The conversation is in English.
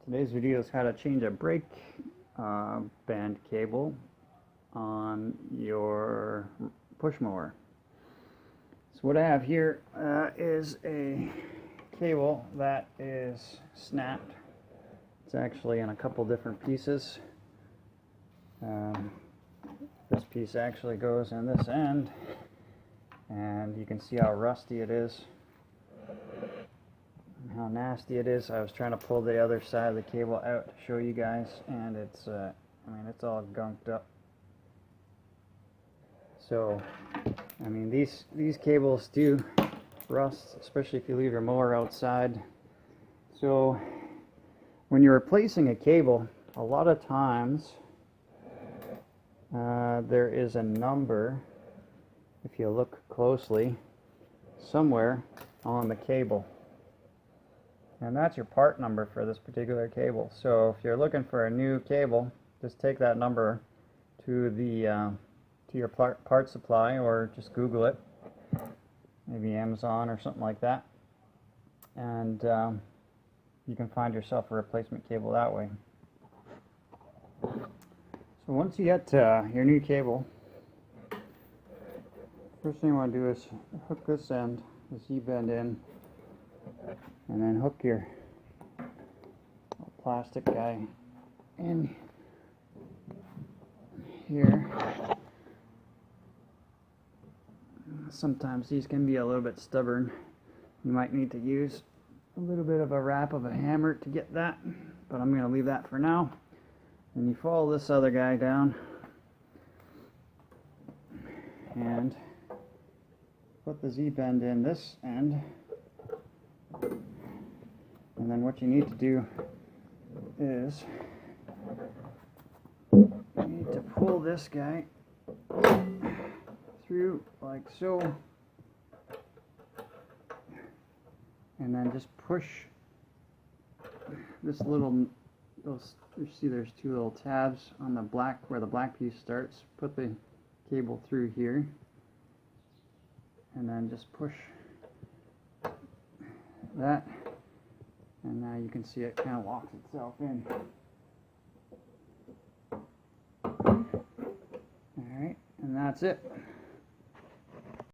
Today's video is how to change a brake band cable on your push mower. So what I have here is a cable that is snapped. It's actually in a couple different pieces. This piece actually goes in this end, and you can see how rusty it is and how nasty it is. I was trying to pull the other side of the cable out to show you guys, and it's it's all gunked up. So these cables do rust, especially if you leave your mower outside. So when you're replacing a cable, a lot of times there is a number, if you look closely, somewhere on the cable, and that's your part number for this particular cable. So if you're looking for a new cable, just take that number to the to your part supply, or just Google it, maybe Amazon or something like that, and you can find yourself a replacement cable that way. So once you get your new cable, first thing you want to do is hook this end, the Z-bend in, and then hook your plastic guy in here. Sometimes these can be a little bit stubborn. You might need to use a little bit of a rap of a hammer to get that, but I'm going to leave that for now. And you follow this other guy down and put the Z-bend in this end, and then what you need to do is you need to pull this guy through like so, and then just push this little, you see there's two little tabs on the black, where the black piece starts. Put the cable through here, and then just push that, and now you can see it kind of locks itself in. Alright, and that's it.